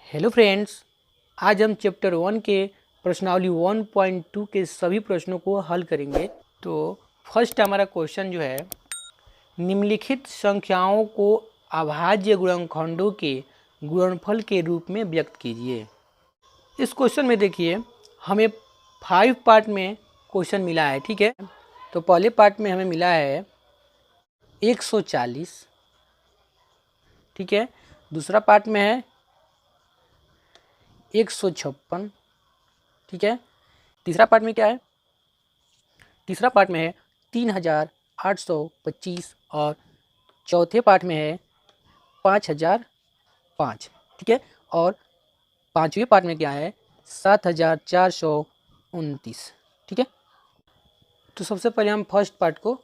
Hello friends, आज हम chapter 1 के प्रश्नावली 1.2 के सभी प्रश्नों को हल करेंगे। तो फर्स्ट हमारा क्वेश्चन जो है, निम्नलिखित संख्याओं को अभाज्य गुणनखंडों के गुणनफल के रूप में व्यक्त कीजिए। इस क्वेश्चन में देखिए हमें 5 पार्ट में क्वेश्चन मिला है, ठीक है। तो पहले पार्ट में हमें मिला है 140, ठीक है। दूसरा पार्ट में है 156, ठीक है। तीसरा पार्ट में क्या है? तीसरा पार्ट में है 3825 और चौथे पार्ट में है 5005, ठीक है। और पांचवें पार्ट में क्या है? 7429, ठीक है। तो सबसे पहले हम फर्स्ट पार्ट को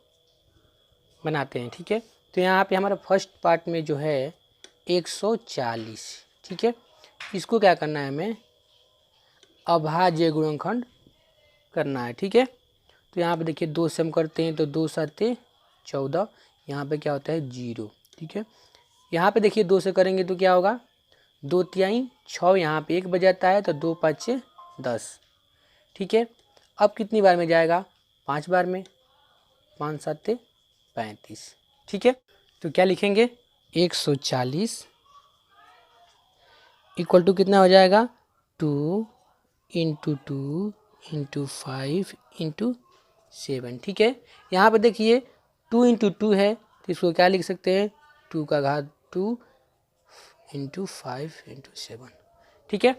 बनाते हैं, ठीक है। तो यहाँ पे हमारा फर्स्ट पार्ट में जो है 140, ठीक है। इसको क्या करना है? हमें अभाज्य गुणनखंड करना है, ठीक है। तो यहाँ पे देखिए 2 से हम करते हैं तो 2 7 14, यहाँ पे क्या होता है 0, ठीक है। यहाँ पे देखिए 2 से करेंगे तो क्या होगा? 2 तिहाई 6, यहाँ पे 1 बच जाता है तो 2 5 10, ठीक है। अब कितनी बार में जाएगा? 5 बार में, 5 7 35, ठीक है। तो क्या लिखेंगे? 140 इक्वल टू कितना हो जाएगा? 2 × 2 × 5 × 7, ठीक है। यहाँ पर देखिए 2 × 2 है तो इसको क्या लिख सकते हैं? 2 का घात 2 × 5 × 7, ठीक है।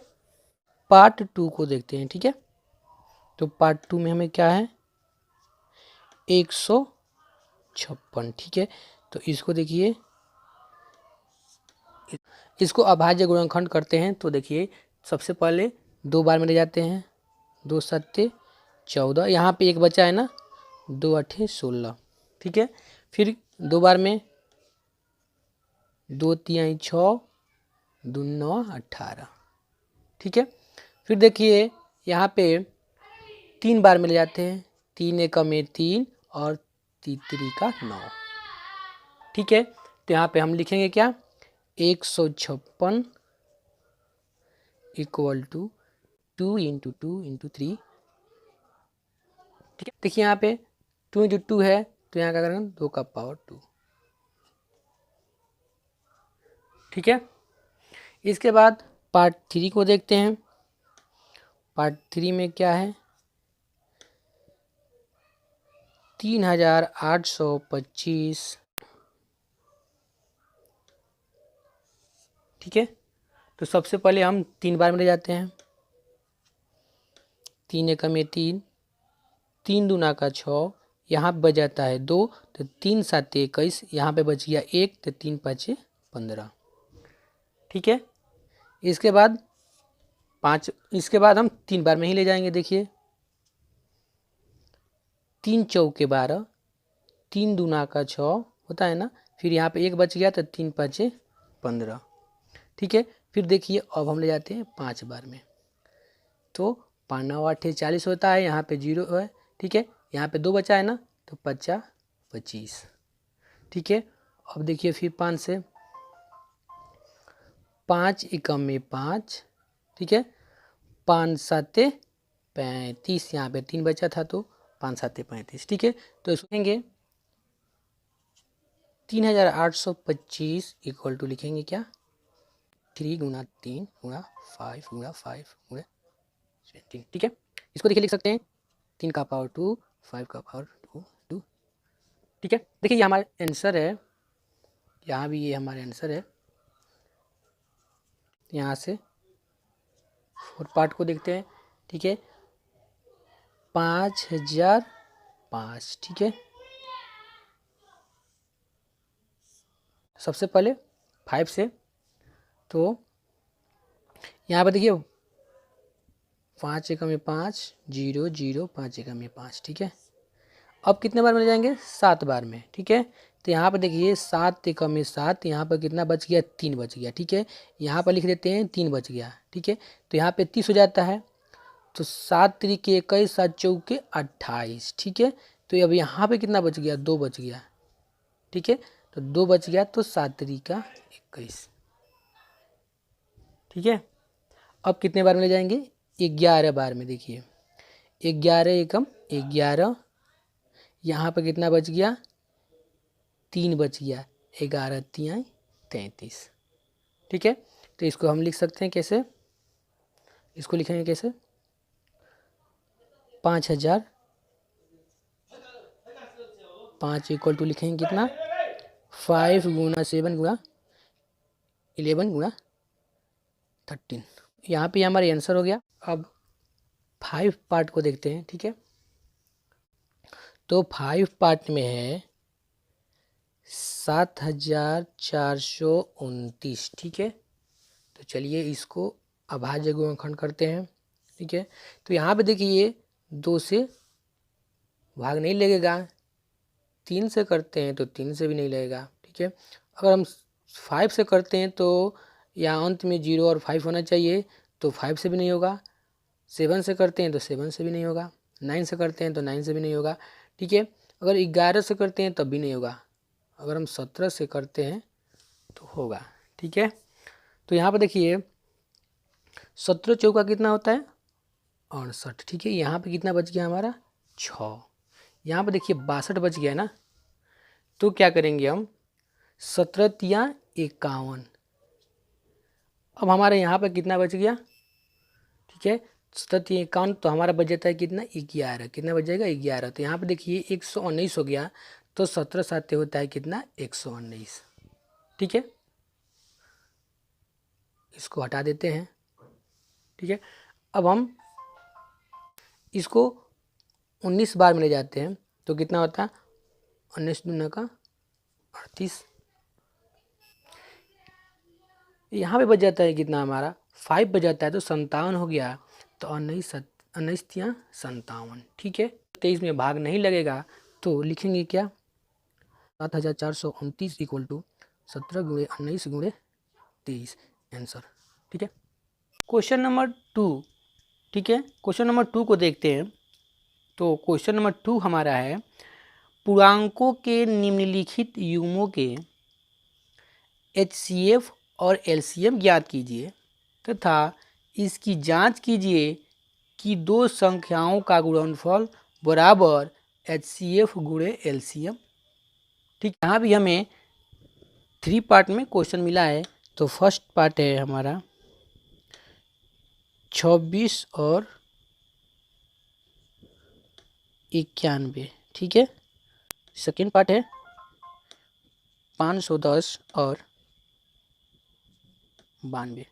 पार्ट 2 को देखते हैं, ठीक है। तो पार्ट 2 में हमें क्या है? 156, ठीक है। तो इसको देखिए, इसको अभाज्य गुणनखंड करते हैं। तो देखिए सबसे पहले 2 बार में ले जाते हैं, 2 7 14, यहाँ पे 1 बचा है ना, 2 8 16, ठीक है। फिर 2 बार में, 2 3 6, 2 9 18, ठीक है। फिर देखिए यहाँ पे 3 बार में ले जाते हैं, 3 1 में 3 और 3 का 9, ठीक है। तो यहाँ पे हम लिखेंगे क्या? 156 इक्वल टू 2 × 2 × 3, ठीक है। देखिए यहाँ पे 2 × 2 है तो यहाँ क्या करेंगे? 2 का पावर 2, ठीक है। इसके बाद पार्ट 3 को देखते हैं। पार्ट 3 में क्या है? 3825, ठीक है। तो सबसे पहले हम 3 बार में ले जाते हैं, 3 1 में 3, 3 दूना का 6, यहाँ पे बच जाता है 2 तो 3 7 21, यहाँ पे बच गया 1 तो 3 5 15, ठीक है। इसके बाद हम 3 बार में ही ले जाएंगे। देखिए 3 चौके 12, 3 दूना का 6 होता है ना, फिर यहाँ पे 1 बच गया तो 3 5 15, ठीक है। फिर देखिए अब हम ले जाते हैं 5 बार में, तो 5 9 8 40 होता है, यहाँ पे 0 है, ठीक है। यहाँ पे 2 बचा है ना तो 50 25, ठीक है। अब देखिए फिर 5 से, 5 1 में 5, ठीक है। 5 7 35, यहाँ पे 3 बचा था तो 5 7 35, ठीक है। तो इसको लिखेंगे 3825 इक्वल टू लिखेंगे क्या? 3 × 3 × 5 × 5 × 17, ठीक है। इसको देखिए लिख सकते हैं 3 का पावर 2, 5 का पावर 2 2, ठीक है। देखिए ये हमारा आंसर है, यहाँ भी ये हमारा आंसर है। यहाँ से और पार्ट को देखते हैं, ठीक है। 5005, ठीक है। सबसे पहले 5 से, तो यहाँ पर देखिए 5 1 में 5 0 0, 5 1 में 5, ठीक है। अब कितने बार में ले जाएंगे? 7 बार में, ठीक है। तो यहाँ पर देखिए 7 1 में 7, यहाँ पर कितना बच गया? 3 बच गया, ठीक है। यहाँ पर लिख देते हैं 3 बच गया, ठीक है। तो यहाँ पे 30 हो जाता है, तो 7 3 21, 7 4 28, ठीक है। तो अब यहाँ पे कितना बच गया? 2 बच गया, ठीक है। तो 2 बच गया तो 7 3 21, ठीक है। अब कितने बार में ले जाएंगे, 11 बार में। देखिए 11 एकम 11, यहाँ पर कितना बच गया, 3 बच गया, 11 तियाई 33। ठीक है, तो इसको हम लिख सकते हैं कैसे, इसको लिखेंगे कैसे, 5000, 5 इक्वल टू लिखेंगे कितना, 5 गुना 7 गुना 11 गुना 13। यहाँ पे हमारा आंसर हो गया। अब 5 पार्ट को देखते हैं। ठीक है, तो 5 पार्ट में है 7429। ठीक है, तो चलिए इसको अभाज्य गुणनखंड करते हैं। ठीक है, तो यहाँ पे देखिए 2 से भाग नहीं लगेगा, 3 से करते हैं तो 3 से भी नहीं लगेगा। ठीक है, अगर हम 5 से करते हैं तो यहाँ अंत में 0 और 5 होना चाहिए, तो 5 से भी नहीं होगा। 7 से करते हैं तो 7 से भी नहीं होगा। 9 से करते हैं तो 9 से भी नहीं होगा। ठीक है, अगर 11 से करते हैं तब भी नहीं होगा। अगर हम 17 से करते हैं तो होगा। ठीक है, तो यहाँ पर देखिए 17 चौका कितना होता है, 68। ठीक है, यहाँ पे कितना बच गया हमारा, 6। यहाँ पे देखिए 62 बच गया ना, तो क्या करेंगे हम, 17 तिया 51। अब हमारे यहाँ पे कितना बच गया, ठीक है, 17 तिया 51, तो हमारा बच जाता है कितना, 11। कितना बच जाएगा, 11। तो यहाँ पे देखिए 119 हो गया, तो 17 साते होता है कितना, 119। ठीक है, इसको हटा देते हैं। ठीक है, अब हम इसको 19 बार में ले जाते हैं तो कितना होता है, 19 दूना का 38। यहाँ पे बच जाता है कितना हमारा, 5 बच जाता है, तो 57 हो गया। तो 19 तिया 57। ठीक है, 23 में भाग नहीं लगेगा, तो लिखेंगे क्या, 7429 इक्वल टू 17 गुणे 19 गुणे 23 आंसर। ठीक है, क्वेश्चन नंबर 2। ठीक है, क्वेश्चन नंबर 2 को देखते हैं। तो क्वेश्चन नंबर 2 हमारा है, पूर्णांकों के निम्नलिखित युग्मों के HCF और LCM ज्ञात कीजिए तथा इसकी जांच कीजिए कि दो संख्याओं का गुणनफल बराबर HCF गुणे LCM। ठीक, यहाँ भी हमें 3 पार्ट में क्वेश्चन मिला है। तो फर्स्ट पार्ट है हमारा 26 और 91। ठीक है, सेकेंड पार्ट है 510 और 92।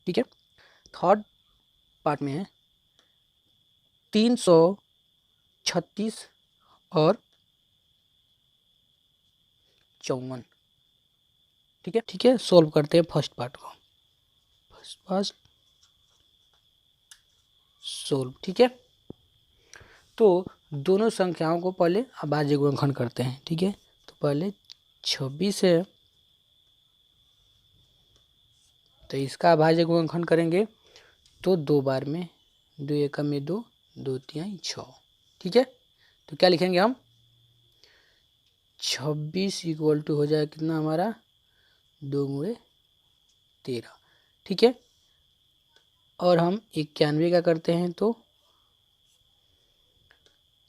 ठीक है, थर्ड पार्ट में है 336 और 54। ठीक है, सोल्व करते हैं फर्स्ट पार्ट को। First solve. ठीक है, तो दोनों संख्याओं को पहले अभाज्य गुणनखंड करते हैं। ठीक है, तो पहले 26 है, तो इसका अभाज्य गुणनखंड करेंगे तो 2 बार में, 2 एकम में 2, 2 तिहाई 6। ठीक है, तो क्या लिखेंगे हम, 26 इक्वल टू हो जाए कितना हमारा, 2 गुणे 13। ठीक है, और हम 91 का करते हैं तो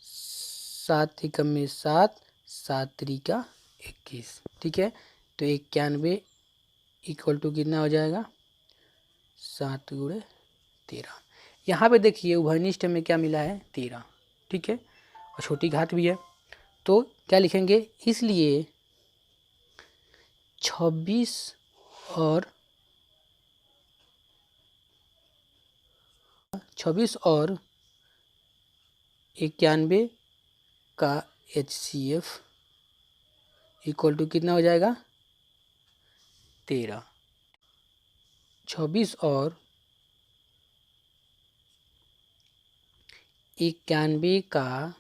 7 एकम में 7, 7 त्रिका 21। ठीक है, तो 91 इक्वल टू कितना हो जाएगा, 7 गुणे 13। यहाँ पे देखिए उभयनिष्ठ में क्या मिला है, 13। ठीक है, और छोटी घात भी है, तो क्या लिखेंगे, इसलिए 26 और 91 का HCF इक्वल टू कितना हो जाएगा, 13। 26 और 91 का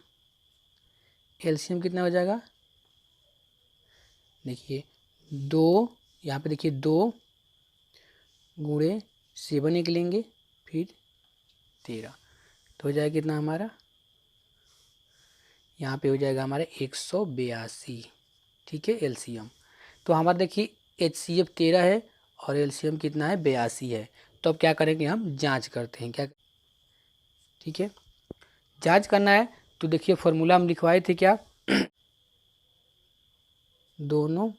LCM कितना हो जाएगा, देखिए 2, यहाँ पे देखिए 2 गुणे 7 निकलेंगे, फिर 13, तो हो जाएगा कितना हमारा, यहाँ पे हो जाएगा हमारा 182। ठीक है, LCM। तो हमारा देखिए HCF 13 है और LCM कितना है 82 है। तो अब क्या करेंगे, हम जांच करते हैं क्या, ठीक है। जांच करना है तो देखिए फॉर्मूला हम लिखवाए थे क्या, दोनों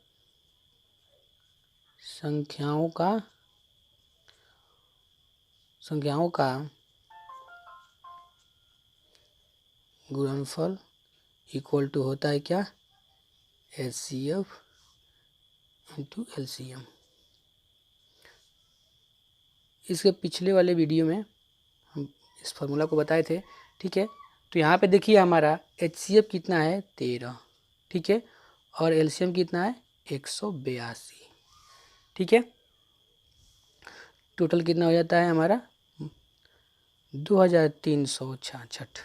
संख्याओं का गुणनफल इक्वल टू होता है क्या, HCF इंटू LCM। इसके पिछले वाले वीडियो में हम इस फार्मूला को बताए थे, ठीक है। तो यहाँ पे देखिए हमारा HCF कितना है 13, ठीक है, और LCM कितना है 182, ठीक है। टोटल कितना हो जाता है हमारा 2366।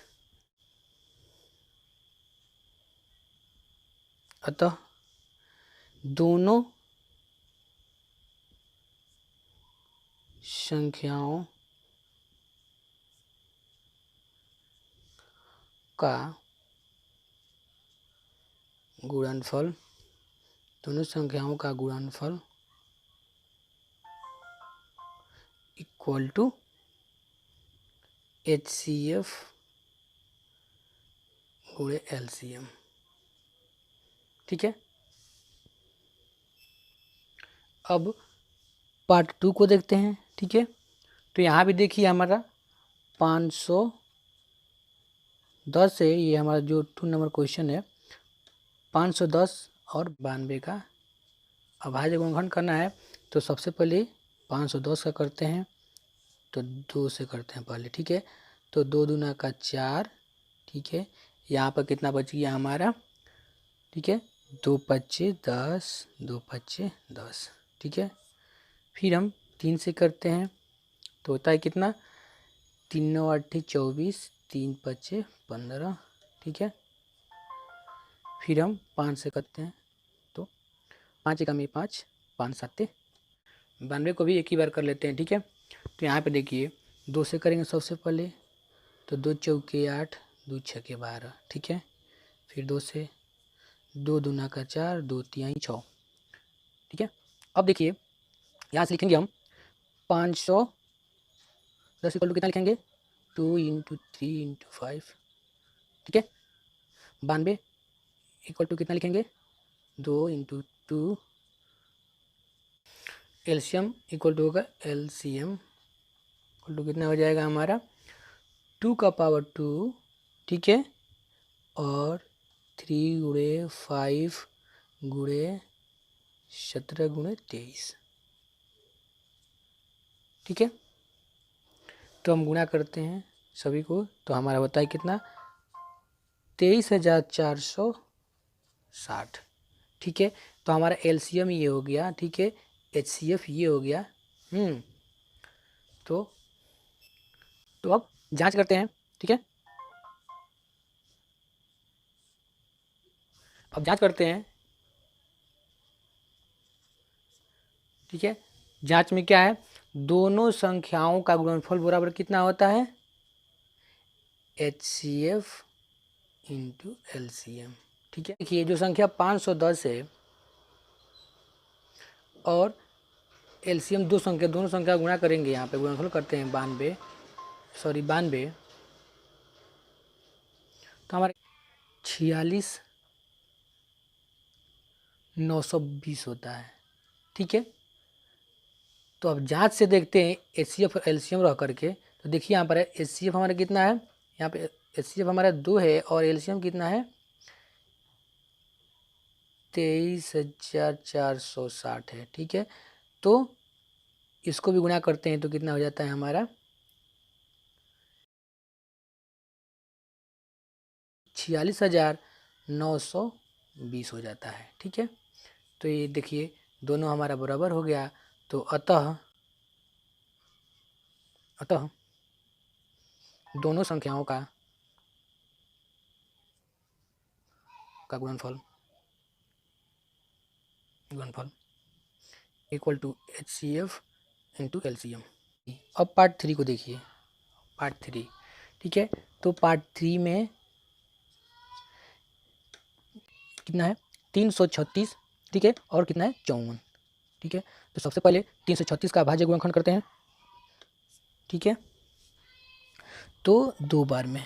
अतः दोनों संख्याओं का गुणनफल, इक्वल टू HCF गुणे LCM, ठीक है। अब पार्ट 2 को देखते हैं, ठीक है। तो यहाँ भी देखिए हमारा 510 है, ये हमारा जो 2 नंबर क्वेश्चन है, 510 और 92 का अभाज्य गुणनखंड करना है। तो सबसे पहले 510 का करते हैं, तो 2 से करते हैं पहले, ठीक है। तो 2 दूना का 4, ठीक है। यहाँ पर कितना बच गया हमारा, ठीक है, 2 पच्चे 10, 2 पच्चे 10, ठीक है। फिर हम 3 से करते हैं तो होता है कितना, 3 9 8 24, 3 पच्चे 15, ठीक है। फिर हम 5 से करते हैं तो 5 एकम 5, 5 7 92 को भी एक ही बार कर लेते हैं, ठीक है। तो यहाँ पे देखिए 2 से करेंगे सबसे पहले, तो 2 चौके 8, 2 छके 12, ठीक है। फिर 2 से, 2 दूना का 4, 2 तिहाई 6, ठीक है। अब देखिए यहाँ से लिखेंगे हम 510 इक्वल टू कितना लिखेंगे, 2 इंटू 3 इंटू 5, ठीक है। 92 इक्वल टू कितना लिखेंगे, 2 इंटू 2। एलसीएम इक्वल टू होगा LCM इक्वल टू कितना हो जाएगा हमारा 2 का पावर 2, ठीक है, और 3 गुणे 5 गुणे 17 गुणे 23, ठीक है। तो हम गुणा करते हैं सभी को, तो हमारा होता है कितना 23,460, ठीक है। तो हमारा LCM ये हो गया, ठीक है, HCF ये हो गया। तो अब जांच करते हैं, ठीक है। अब जांच करते हैं, ठीक है। जांच में क्या है, दोनों संख्याओं का गुणनफल बराबर कितना होता है, HCF इंटू LCM, ठीक है। देखिए जो संख्या 510 है और LCM दोनों संख्या गुणा करेंगे, यहाँ पे गुणनफल करते हैं 92, तो हमारे 46,920 होता है, ठीक है। तो अब जांच से देखते हैं HCF और LCM रह करके, तो देखिए यहाँ पर है HCF हमारा कितना है, यहाँ पे HCF हमारा 2 है और LCM कितना है 23,460 है, ठीक है। तो इसको भी गुणा करते हैं तो कितना हो जाता है हमारा 46,920 हो जाता है, ठीक है। तो ये देखिए दोनों हमारा बराबर हो गया। तो अतः दोनों संख्याओं का गुणनफल equal to HCF into LCM। अब पार्ट 3 को देखिए, पार्ट 3, ठीक है। तो पार्ट 3 में कितना है 336, ठीक है, और कितना है 54, ठीक है। तो सबसे पहले 336 का अभाज्य गुणनखंड करते हैं, ठीक है। तो 2 बार में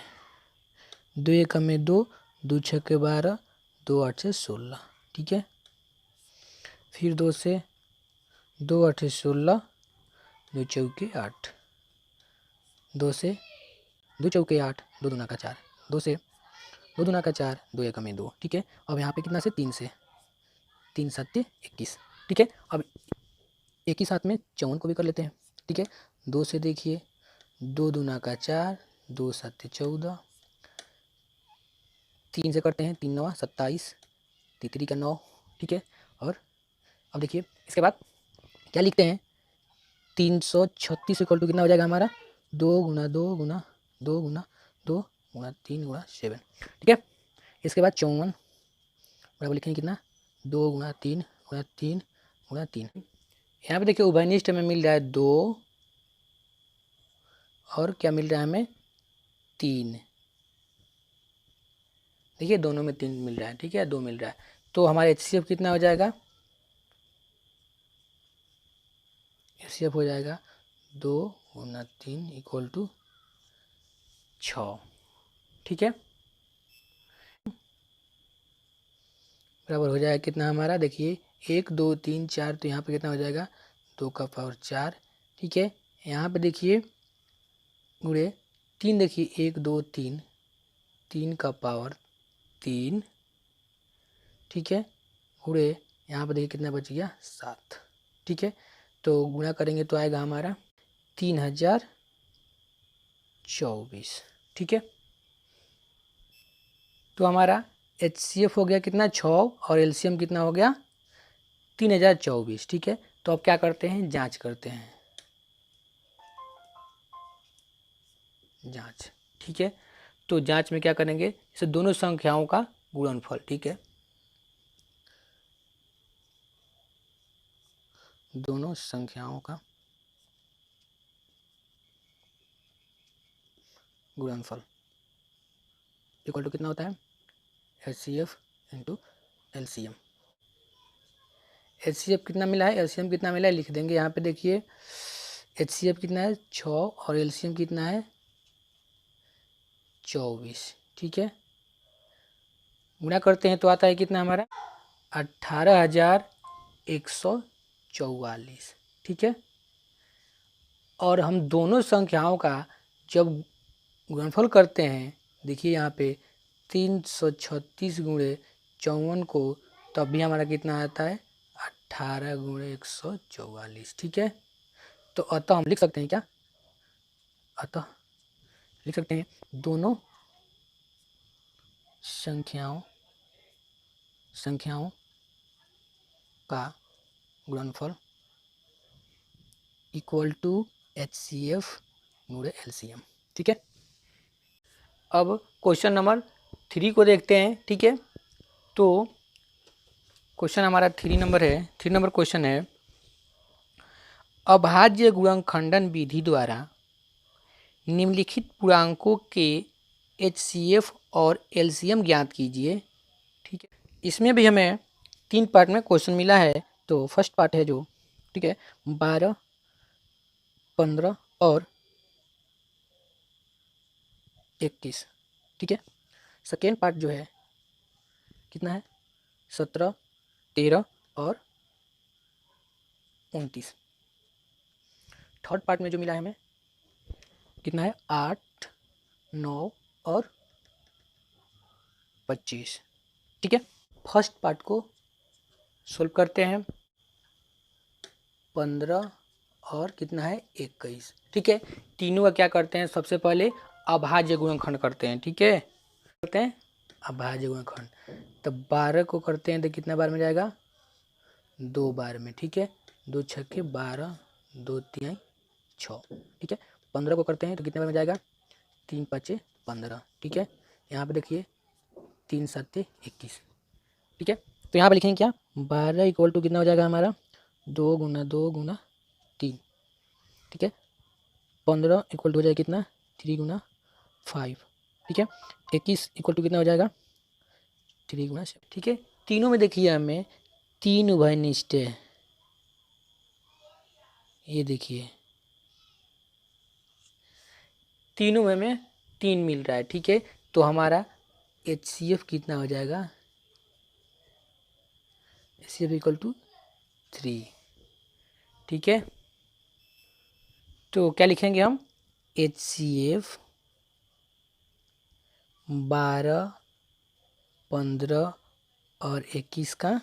2 एकम में 2, 2 छक्के 12, 2 8 से 16, ठीक है। फिर 2 से 2 8 से 16, 2 चौके 8, 2 से 2 चौके 8, 2 दूना का 4, 2 से 2 दूना का 4, 2 एकम में 2, ठीक है। अब यहाँ पे कितना से 3 से 3 7 21, ठीक है। अब एक ही साथ में 54 को भी कर लेते हैं, ठीक है। 2 से देखिए 2 दूना का 4, 2 7 14, 3 से करते हैं 3 9 27, तितरी का 9, ठीक है। और अब देखिए इसके बाद क्या लिखते हैं, 336 इक्वल टू कितना हो जाएगा हमारा, 2 गुना 2 गुना 2 गुना 2 गुना 3 गुना 7, ठीक है। इसके बाद 54 बराबर लिखेंगे कितना, 2 गुना 3 गुना 3 गुना 3। यहाँ पे देखिए उभयनिष्ठ में मिल रहा है 2 और क्या मिल रहा है हमें 3, देखिए दोनों में 3 मिल रहा है, ठीक है, 2 मिल रहा है। तो हमारा HCF कितना हो जाएगा, HCF हो जाएगा 2 गुना 3 इक्वल टू 6, ठीक है। बराबर हो जाएगा कितना हमारा, देखिए 1 2 3 4, तो यहाँ पे कितना हो जाएगा 2 का पावर 4, ठीक है। यहाँ पे देखिए गुणे 3, देखिए 1 2 3, 3 का पावर 3, ठीक है। गुणे यहाँ पे देखिए कितना बच गया 7, ठीक है। तो गुणा करेंगे तो आएगा हमारा 3024, ठीक है। तो हमारा HCF हो गया कितना 6 और LCM कितना हो गया 3024, ठीक है। तो अब क्या करते हैं, जांच करते हैं, जांच, ठीक है। तो जांच में क्या करेंगे, इसे दोनों संख्याओं का गुणनफल, ठीक है, दोनों संख्याओं का गुणनफल इक्वल टू कितना होता है, HCF इंटू LCM। HCF कितना मिला है, LCM कितना मिला है, लिख देंगे यहाँ पे। देखिए HCF कितना है 6 और LCM कितना है 24, ठीक है। गुणा करते हैं तो आता है कितना हमारा 18,144, ठीक है। और हम दोनों संख्याओं का जब गुणनफल करते हैं, देखिए यहाँ पे 336 गुणे 54 को, तब भी हमारा कितना आता है 18 गुणे 144, ठीक है। तो अतः हम लिख सकते हैं क्या, अतः लिख सकते हैं दोनों संख्याओं का गुणनफल इक्वल टू HCF गुणे LCM, ठीक है। अब क्वेश्चन नंबर 3 को देखते हैं, ठीक है। तो क्वेश्चन हमारा 3 नंबर क्वेश्चन है, अभाज्य गुणनखंडन विधि द्वारा निम्नलिखित पूर्णांकों के HCF और LCM ज्ञात कीजिए, ठीक है। इसमें भी हमें 3 पार्ट में क्वेश्चन मिला है। तो फर्स्ट पार्ट है जो, ठीक है, 12 15 और 21, ठीक है। सेकेंड पार्ट जो है कितना है 17 13 और 29। थर्ड पार्ट में जो मिला है हमें कितना है 8 9 और 25, ठीक है। फर्स्ट पार्ट को सोल्व करते हैं, 15 और कितना है 21, ठीक है। तीनों का क्या करते हैं, सबसे पहले अभाज्य गुणनखंड करते हैं, ठीक है, करते हैं अभाज्य गुणनखंड। तो 12 को करते हैं तो कितना बार में जाएगा 2 बार में, ठीक है। 2 छक्के 12, 2 3 6, ठीक है। 15 को करते हैं तो कितने बार में जाएगा 3 5 15, ठीक है। यहाँ पे देखिए 3 7 21, ठीक है। तो यहाँ पे लिखेंगे क्या 12 इक्वल टू कितना हो जाएगा हमारा 2 गुना 2 गुना 3, ठीक है। 15 इक्वल टू हो जाएगा कितना 3 गुना 5, ठीक है। 21 इक्वल टू कितना हो जाएगा 3 गुना 7, ठीक है। तीनों में देखिए हमें 3 उभयनिष्ठ है, ये देखिए तीनों में हमें 3 मिल रहा है, ठीक है। तो हमारा HCF कितना हो जाएगा, HCF इक्वल टू 3, ठीक है। तो क्या लिखेंगे हम, HCF 12, 15 और 21 का,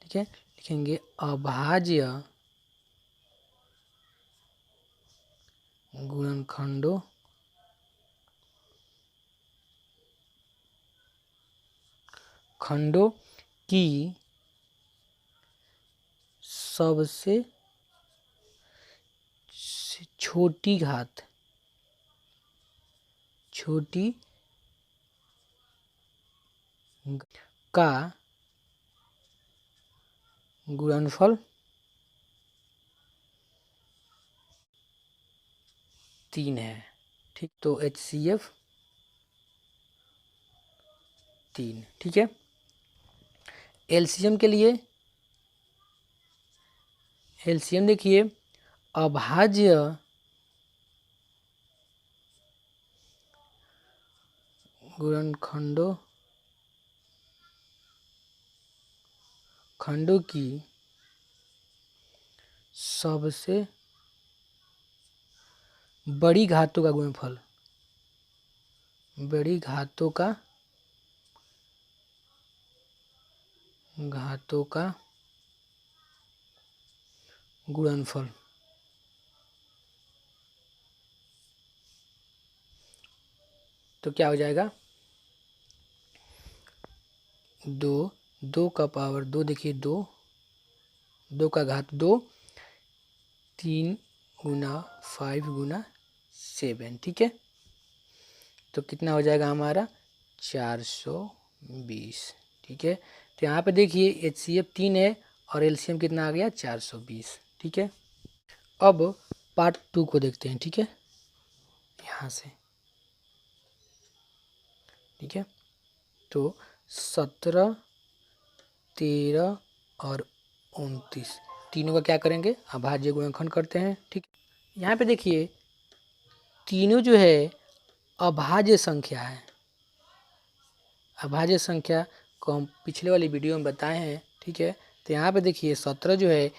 ठीक है, लिखेंगे अभाज्य गुणनखंडों खंडों की सबसे छोटी घात, छोटी का गुणनफल 3 है, ठीक। तो HCF 3, ठीक है। LCM के लिए, LCM देखिए अभाज्य गुणनखंडों खंडों की सबसे बड़ी घातों का गुणनफल, बड़ी घातों का गुणनफल, तो क्या हो जाएगा, 2 का पावर 2, देखिए 2 का घात 2, 3 गुना 5 गुना 7, ठीक है। तो कितना हो जाएगा हमारा 420, ठीक है। तो यहाँ पे देखिए HCF 3 है और LCM कितना आ गया 420, ठीक है। अब पार्ट 2 को देखते हैं, ठीक है, यहाँ से, ठीक है। तो 17, 13 और 29 तीनों का क्या करेंगे, अभाज्य गुणनखंड करते हैं, ठीक। यहाँ पे देखिए तीनों जो है अभाज्य संख्या है, अभाज्य संख्या को हम पिछले वाली वीडियो में बताए हैं, ठीक है। तो यहाँ पे देखिए 17 जो है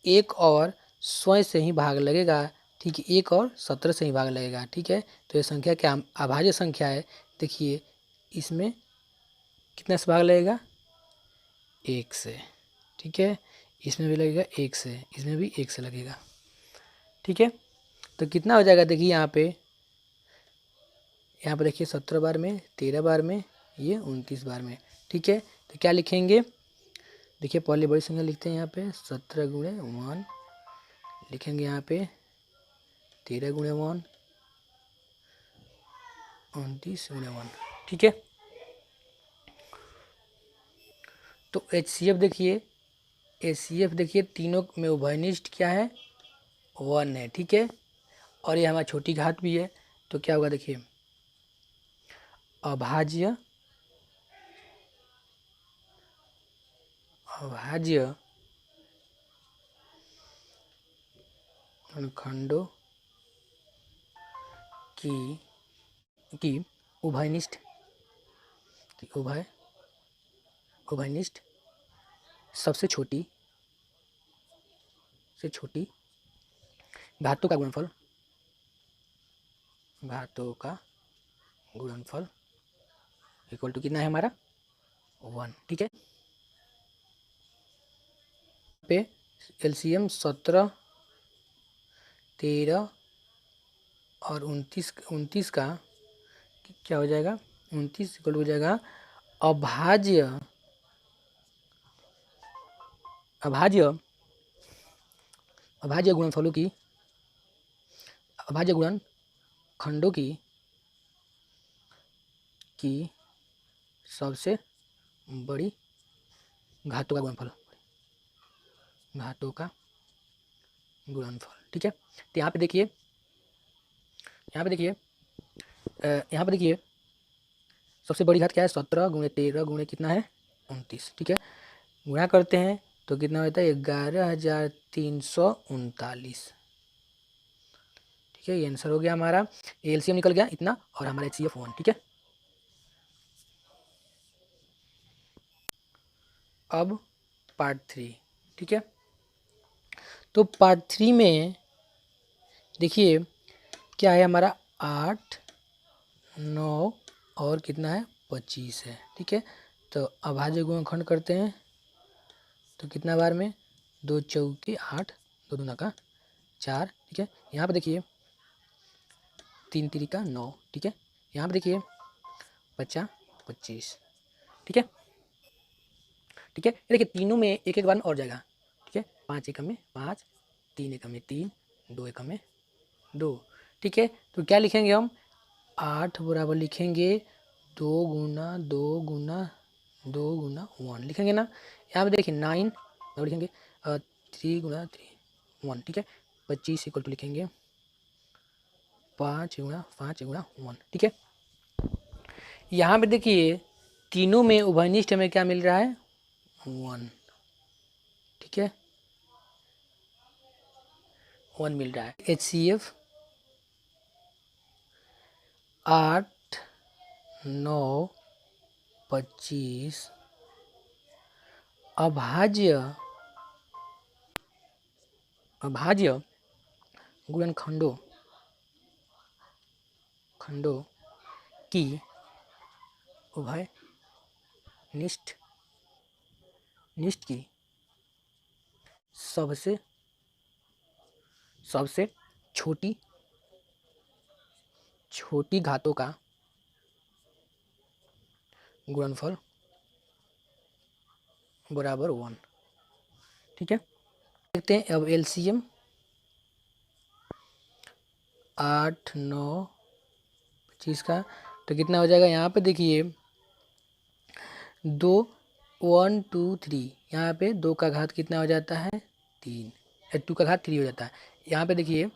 एक और स्वयं से ही भाग लगेगा, ठीक है, एक और 17 से ही भाग लगेगा, ठीक है। तो ये संख्या क्या अभाज्य संख्या है, देखिए इसमें कितना से भाग लगेगा, 1 से, ठीक है। इसमें भी लगेगा 1 से, इसमें भी 1 से लगेगा, ठीक है। तो कितना हो जाएगा, देखिए यहाँ पे देखिए 17 बार में, 13 बार में, ये 29 बार में, ठीक है। तो क्या लिखेंगे, देखिए पहले बड़ी संख्या लिखते हैं, यहाँ पे 17 गुणे 1 लिखेंगे, यहाँ पे 13 गुणे 1, 29 गुणे 1, ठीक है। तो HCF देखिए, HCF देखिए तीनों में उभयनिष्ठ क्या है, 1 है, ठीक है। और ये हमारी छोटी घात भी है, तो क्या होगा देखिए अभाज्य खंडों की उभयनिष्ठ सबसे छोटी घातों का गुणनफल इक्वल टू कितना है हमारा 1, ठीक है। पे LCM 17, 13 और 29 का क्या हो जाएगा, 29 इक्वल हो जाएगा अभाज्य गुणनफलों की, अभाज्य गुणन खंडों की सबसे बड़ी घातों का गुणनफल, ठीक है। तो यहाँ पे देखिए सबसे बड़ी घात क्या है, 17 गुणे 13 गुणे कितना है 29, ठीक है। गुणा करते हैं तो कितना होता है 11,339। ठीक है, ये आंसर हो गया हमारा। एलसीएम निकल गया इतना और हमारा एचसीएफ 1। ठीक है, अब पार्ट 3। ठीक है, तो पार्ट 3 में देखिए क्या है हमारा 8, 9 और कितना है 25 है। ठीक है, तो अभाज्य गुणनखंड करते हैं। तो कितना बार में 2 चौके 8, 2 दूना का 4। ठीक है, यहाँ पे देखिए 3 तिरिका 9। ठीक है, यहाँ पे देखिए 50, 25। ठीक है, ठीक है, ये देखिए तीनों में एक एक बार में और जाएगा। ठीक है, 5 एकम में 5, 3 एकम में 3, 2 एकम में 2। ठीक है, तो क्या लिखेंगे हम 8 बराबर लिखेंगे 2 गुना 2 गुना 2 गुना 1 लिखेंगे ना। यहाँ पे देखिए 9 और लिखेंगे 3 गुना 3 1। ठीक है, 25 इक्वल टू लिखेंगे 5 गुना 5 गुना 1। ठीक है, यहाँ पे देखिए तीनों में उभयनिष्ठ हमें क्या मिल रहा है 1। ठीक है, 1 मिल रहा है। HCF 8, 9, 25 अभाज्य गुणनखंडों की उभयनिष्ठ की सबसे छोटी घातों का गुणनफल बराबर 1। ठीक है, देखते हैं अब एलसीएम 8, 9, 25 का तो कितना हो जाएगा। यहाँ पे देखिए 2 1 2 3, यहाँ पे 2 का घात कितना हो जाता है 3, 2 का घात 3 हो जाता है। यहाँ पे देखिए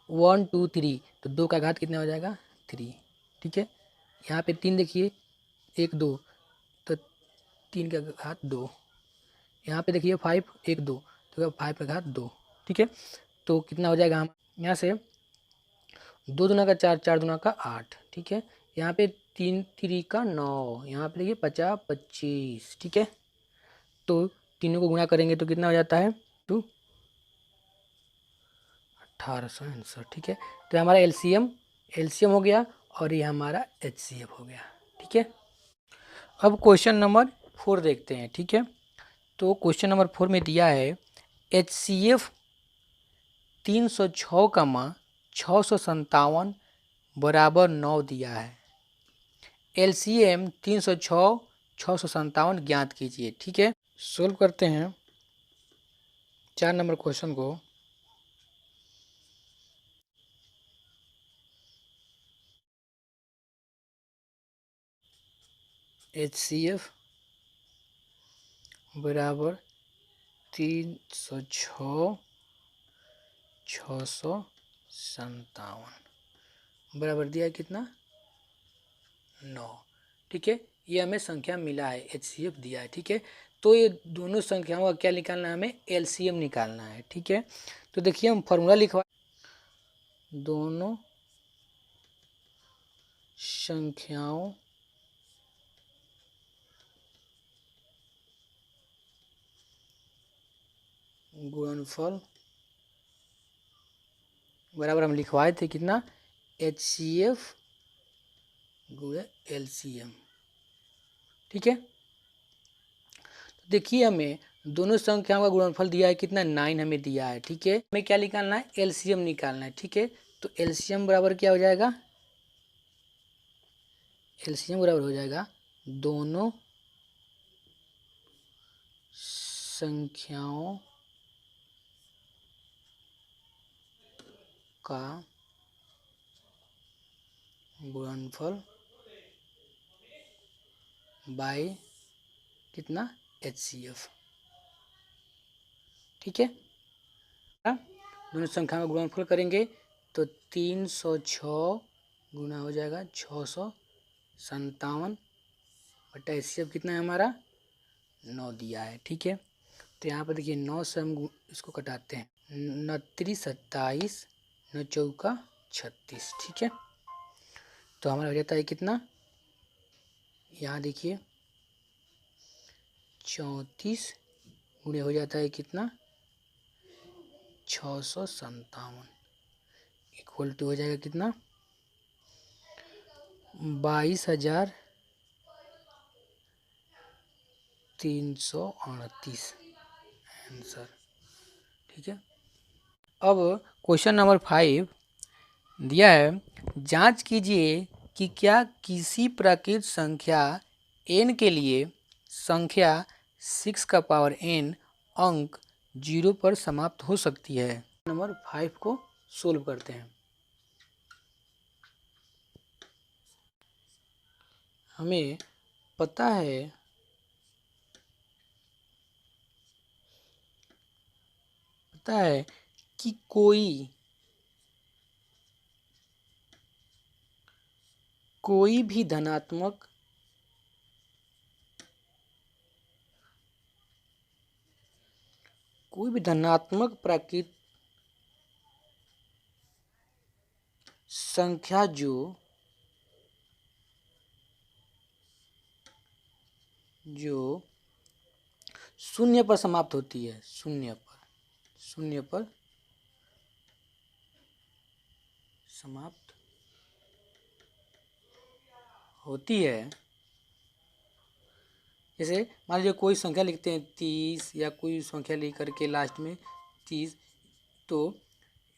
1 2 3, तो 2 का घात कितना हो जाएगा 3। ठीक है, यहाँ पे 3 देखिए 1 2, तो 3 का घात 2। यहाँ पे देखिए 5 1 2, तो 5 का घात 2। ठीक है, तो कितना हो जाएगा हम यहाँ से 2 दूना का 4, 4 दूना का 8। ठीक है, यहाँ पे 3 3 का 9, यहाँ पे देखिए 50 25। ठीक है, तो तीनों को गुणा करेंगे तो कितना हो जाता है 1800 आंसर। ठीक है, तो हमारा एलसीएम हो गया और ये हमारा एचसीएफ हो गया। ठीक है, अब क्वेश्चन नंबर 4 देखते हैं। ठीक है, तो क्वेश्चन नंबर 4 में दिया है HCF 306, 657 बराबर 9 दिया है। LCM 306, 657 ज्ञात कीजिए। ठीक है, सोल्व करते हैं 4 नंबर क्वेश्चन को। HCF बराबर 306, 657 बराबर दिया है कितना 9। ठीक है, ये हमें संख्या मिला है, HCF दिया है। ठीक है, तो ये दोनों संख्याओं का क्या निकालना है हमें LCM निकालना है। ठीक है, तो देखिए हम फॉर्मूला लिखवा दोनों संख्याओं गुणनफल बराबर हम लिखवाए थे कितना HCF गुणे LCM। ठीक है, तो देखिए हमें दोनों संख्याओं का गुणनफल दिया है कितना 9 हमें दिया है। ठीक है, हमें क्या निकालना है LCM निकालना है। ठीक है, तो LCM बराबर क्या हो जाएगा LCM बराबर हो जाएगा दोनों संख्याओं का गुणनफल बाय कितना HCF। ठीक है, दोनों संख्याओं का गुणनफल करेंगे तो 306 गुना हो जाएगा 657 बटा HCF कितना है हमारा 9 दिया है। ठीक है, तो यहाँ पर देखिए 9 से हम इसको कटाते हैं, 9 3 27, 9 चौका 36। ठीक है, तो हमारा हो जाता है कितना, यहाँ देखिए 34 गुणे हो जाता है कितना, 657, इक्वल टू हो जाएगा कितना, 22,338 आंसर। ठीक है, अब क्वेश्चन नंबर 5 दिया है, जांच कीजिए कि क्या किसी प्राकृत संख्या n के लिए संख्या 6 का पावर n अंक 0 पर समाप्त हो सकती है। नंबर 5 को सोल्व करते हैं। हमें पता है कि कोई भी धनात्मक प्राकृत संख्या जो शून्य पर समाप्त होती है, शून्य पर समाप्त होती है। जैसे मान लीजिए कोई संख्या लिखते हैं 30, या कोई संख्या लिख करके लास्ट में 30, तो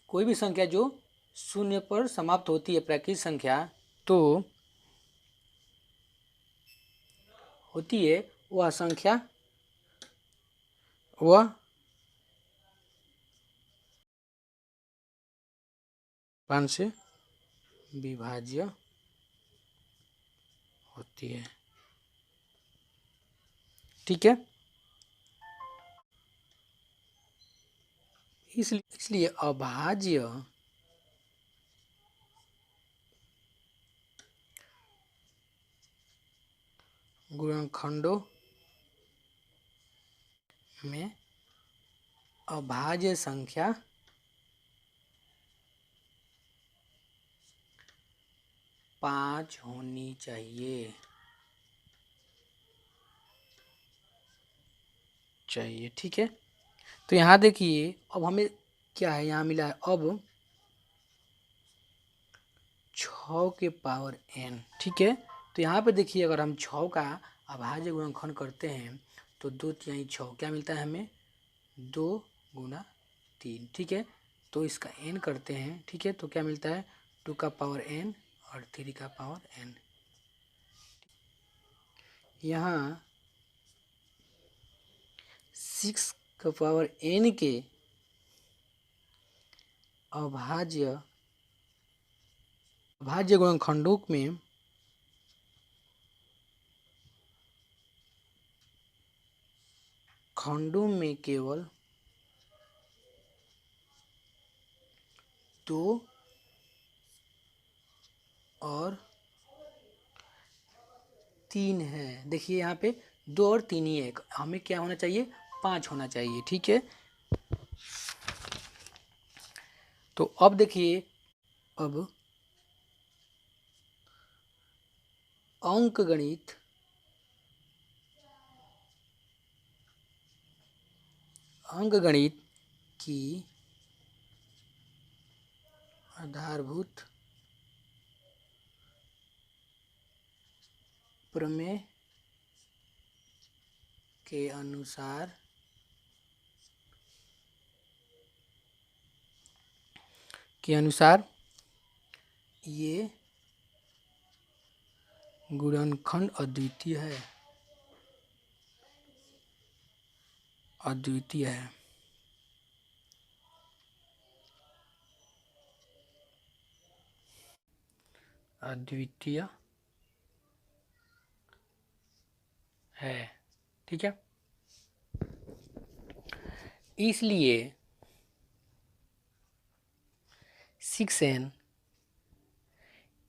कोई भी संख्या जो शून्य पर समाप्त होती है प्राकृत संख्या, तो होती है वह संख्या, वह 5 से विभाज्य होती है। ठीक है, इसलिए अभाज्य गुणनखंडों में अभाज्य संख्या 5 होनी चाहिए। ठीक है, तो यहाँ देखिए अब हमें क्या है, यहाँ मिला है अब 6 के पावर n। ठीक है, तो यहाँ पे देखिए अगर हम 6 का अभाज्य गुणनखंड करते हैं तो 2×3 6 क्या मिलता है हमें, 2 गुना 3। ठीक है, तो इसका n करते हैं। ठीक है, तो क्या मिलता है, 2 का पावर n और 3 का पावर n। यहाँ 6 का पावर n के अभाज्य गुणनखंडों में केवल 2 और 3 है। देखिए यहाँ पे 2 और 3 ही है, हमें क्या होना चाहिए, 5 होना चाहिए। ठीक है, तो अब देखिए, अब अंकगणित की आधारभूत प्रमेय के अनुसार ये गुणनखंड अद्वितीय है। है। ठीक है, इसलिए 6n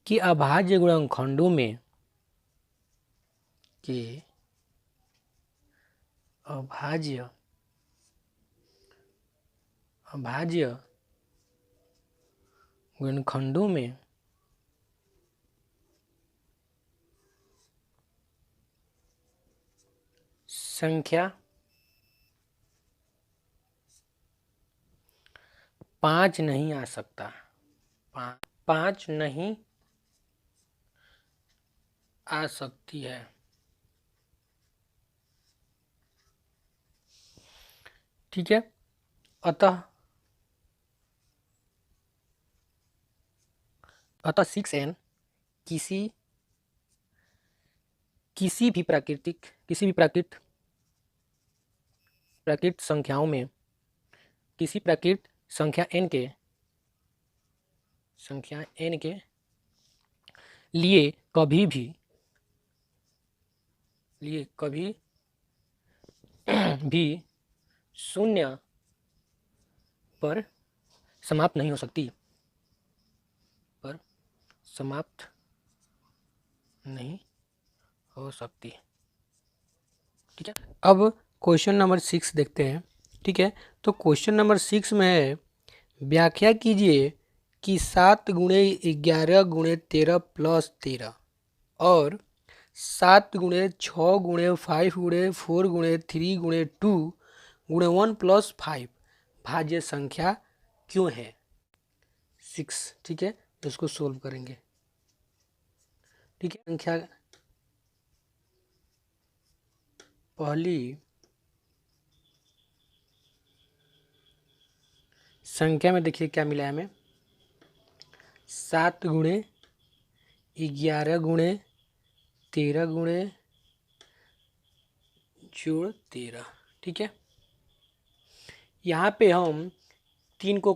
के अभाज्य गुणनखंडों में अभाज्य अभाज्य गुणनखंडों में संख्या 5 नहीं आ सकता, 5 नहीं आ सकती है। ठीक है, अतः 6n किसी भी प्राकृत संख्याओं में किसी प्राकृत संख्या n के लिए कभी भी शून्य पर समाप्त नहीं हो सकती, ठीक है। अब क्वेश्चन नंबर 6 देखते हैं। ठीक है, तो क्वेश्चन नंबर 6 में है, व्याख्या कीजिए कि 7 गुणे 11 गुणे 13 प्लस 13 और 7 गुणे 6 गुणे 5 गुणे 4 गुणे 3 गुणे 2 गुणे 1 प्लस 5 भाज्य संख्या क्यों है। 6, ठीक है, इसको सोल्व करेंगे। ठीक है, पहली संख्या में देखिए क्या मिला है हमें, 7 गुणे 11 गुणे 13 गुणे जोड़ 13। ठीक है, यहाँ पे हम 13 को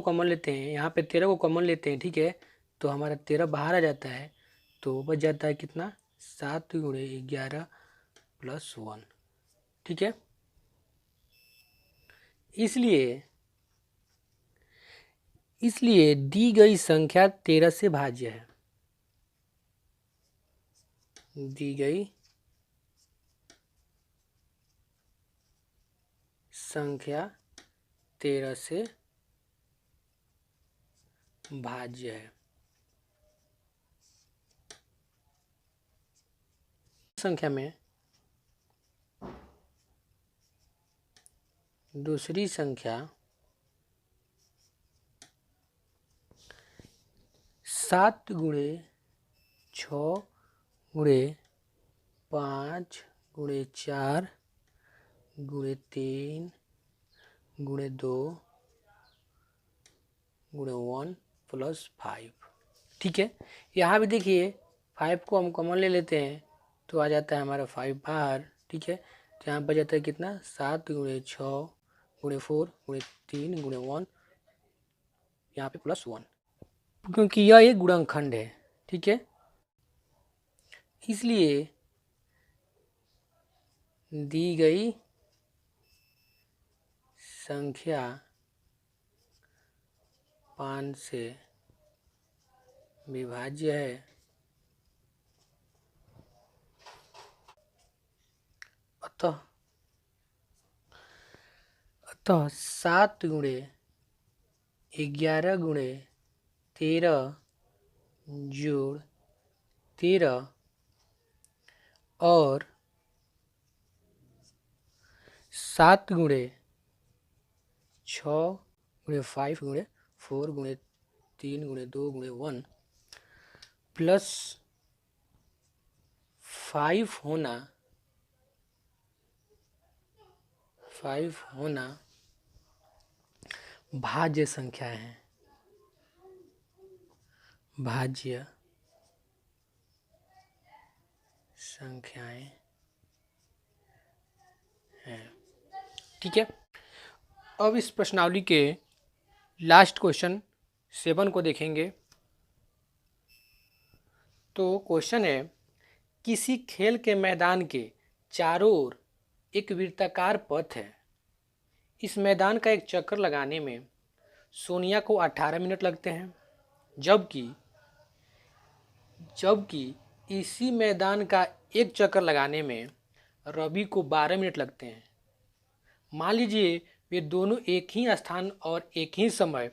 कॉमन लेते हैं, यहाँ पे 13 को कॉमन लेते हैं। ठीक है, तो हमारा 13 बाहर आ जाता है, तो बच जाता है कितना, 7 गुणे 11 प्लस 1। ठीक है, इसलिए दी गई संख्या 13 से भाज्य है। दी गई संख्या 13 से भाज्य है। संख्या में दूसरी संख्या 7 गुणे 6 गुणे 5 गुणे 4 गुणे 3 गुणे 2 गुणे 1 प्लस 5। ठीक है, यहाँ भी देखिए 5 को हम कॉमन ले लेते हैं, तो आ जाता है हमारा 5 बाहर। ठीक है, तो यहाँ पर जाता है कितना, 7 गुणे 6 गुणे 4 गुणे 3 गुणे 1, यहाँ पे प्लस 1, क्योंकि यह एक गुणनखंड है। ठीक है, इसलिए दी गई संख्या 5 से विभाज्य है। अतः 7 गुणे 11 गुणे 13 जोड़ 13 और 7 गुणे 6 गुणे 5 गुणे 4 गुणे 3 गुणे 2 गुणे 1 प्लस 5 होना भाज्य संख्याएं हैं। भाज्य संख्याएं हैं। ठीक है, अब इस प्रश्नावली के लास्ट क्वेश्चन 7 को देखेंगे। तो क्वेश्चन है, किसी खेल के मैदान के चारों ओर एक वृत्ताकार पथ है। इस मैदान का एक चक्कर लगाने में सोनिया को 18 मिनट लगते हैं, जबकि इसी मैदान का एक चक्कर लगाने में रवि को 12 मिनट लगते हैं। मान लीजिए वे दोनों एक ही स्थान और एक ही समय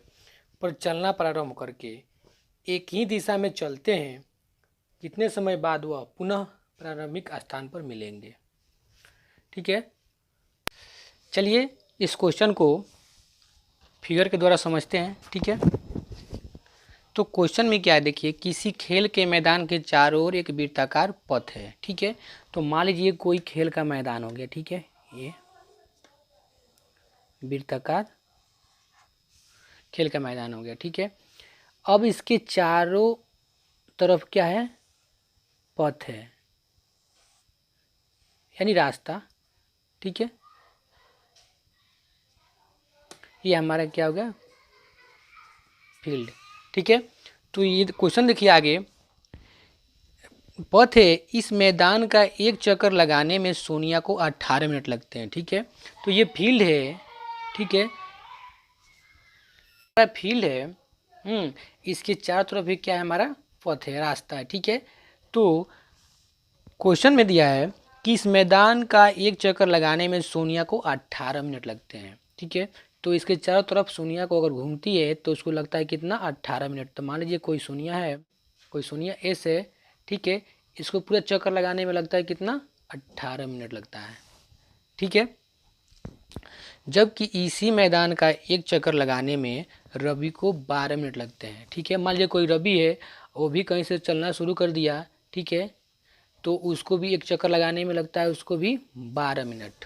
पर चलना प्रारंभ करके एक ही दिशा में चलते हैं, कितने समय बाद वह पुनः प्रारंभिक स्थान पर मिलेंगे। ठीक है, चलिए इस क्वेश्चन को फिगर के द्वारा समझते हैं। ठीक है, तो क्वेश्चन में क्या है देखिए, किसी खेल के मैदान के चारों ओर एक वृत्ताकार पथ है। ठीक है, तो मान लीजिए कोई खेल का मैदान हो गया। ठीक है, ये वृत्ताकार खेल का मैदान हो गया। ठीक है, अब इसके चारों तरफ क्या है, पथ है यानी रास्ता। ठीक है, ये हमारा क्या हो गया, फील्ड। ठीक है, तो ये क्वेश्चन देखिए आगे, पथ है, इस मैदान का एक चक्कर लगाने में सोनिया को 18 मिनट लगते हैं। ठीक है, तो ये फील्ड है। ठीक है, फील्ड है, इसके चारों तरफ भी क्या है, हमारा पथ है, रास्ता है। ठीक है, तो क्वेश्चन में दिया है कि इस मैदान का एक चक्कर लगाने में सोनिया को 18 मिनट लगते हैं। ठीक है, तो इसके चारों तरफ सोनिया को अगर घूमती है तो उसको लगता है कितना, 18 मिनट। तो मान लीजिए कोई सोनिया है, कोई सोनिया एस है। ठीक है, इसको पूरा चक्कर लगाने में लगता है कितना, 18 मिनट लगता है। ठीक है, जबकि इसी मैदान का एक चक्कर लगाने में रवि को 12 मिनट लगते हैं। ठीक है, मान लीजिए कोई रवि है, वो भी कहीं से चलना शुरू कर दिया। ठीक है, तो उसको भी एक चक्कर लगाने में लगता है उसको भी 12 मिनट।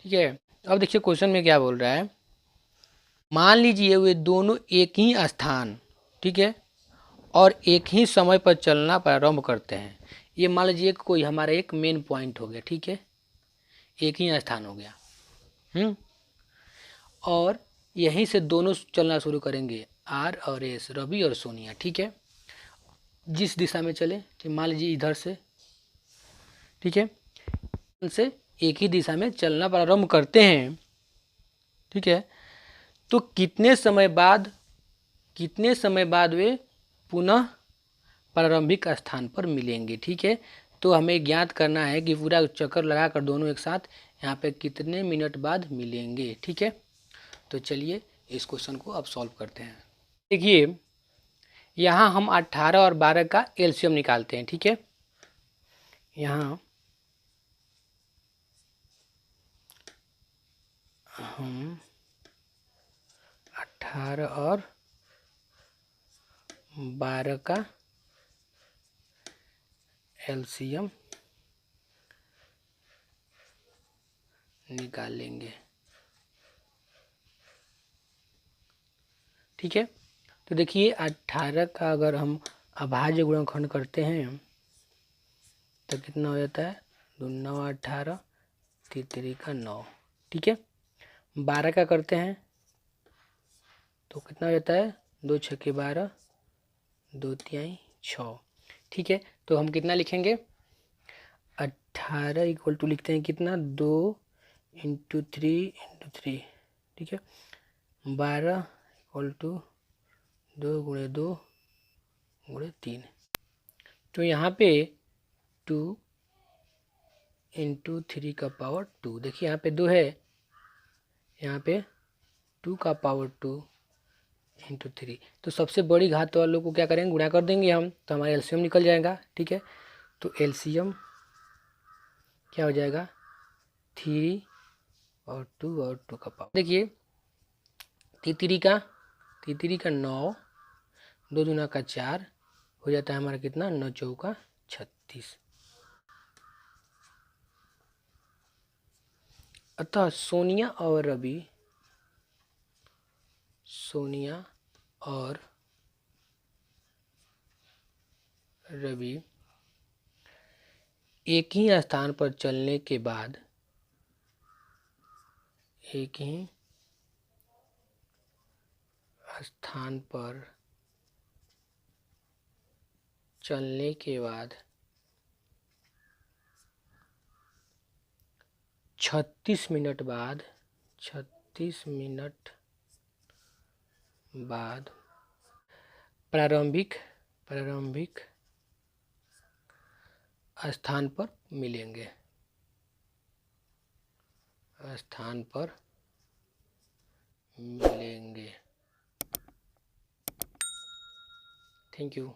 ठीक है, अब देखिए क्वेश्चन में क्या बोल रहा है, मान लीजिए वे दोनों एक ही स्थान, ठीक है, और एक ही समय पर चलना प्रारंभ करते हैं। ये मान लीजिए कोई हमारा एक मेन पॉइंट हो गया। ठीक है, एक ही स्थान हो गया, और यहीं से दोनों चलना शुरू करेंगे, आर और एस, रवि और सोनिया। ठीक है, जिस दिशा में चले, ठीक, मान लीजिए इधर से। ठीक है, उनसे एक ही दिशा में चलना प्रारंभ करते हैं। ठीक है, तो कितने समय बाद वे पुनः प्रारंभिक स्थान पर मिलेंगे। ठीक है, तो हमें ज्ञात करना है कि पूरा चक्कर लगाकर दोनों एक साथ यहाँ पे कितने मिनट बाद मिलेंगे। ठीक है, तो चलिए इस क्वेश्चन को अब सॉल्व करते हैं। देखिए यहाँ हम 18 और 12 का एलसीएम निकालते हैं। ठीक है, यहाँ हम 18 और 12 का एलसीएम निकालेंगे। ठीक है, तो देखिए 18 का अगर हम अभाज्य गुणनखंड करते हैं तो कितना हो जाता है, 2 9 18, 3 का 9। ठीक है, 12 का करते हैं तो कितना हो जाता है, 2 6 12, 2 3 6। ठीक है, तो हम कितना लिखेंगे, 18 इक्वल टू लिखते हैं कितना, 2 × 3 × 3। ठीक है, 12 इक्वल टू 2 × 2 × 3। तो यहाँ पे 2 × 3 का पावर 2, देखिए यहाँ पे 2 है, यहाँ पे 2 का पावर 2 × 3। तो सबसे बड़ी घात वालों को क्या करेंगे, गुणा कर देंगे हम, तो हमारा एलसीएम निकल जाएगा। ठीक है, तो एलसीएम क्या हो जाएगा, 3 और 2 का पावर, देखिए 3 का 9, 2 दूना का 4 हो जाता है हमारा कितना, 9 चौका 36। अतः सोनिया और रवि एक ही स्थान पर चलने के बाद एक ही स्थान पर चलने के बाद 36 मिनट बाद प्रारंभिक स्थान पर मिलेंगे, स्थान पर मिलेंगे। Thank you.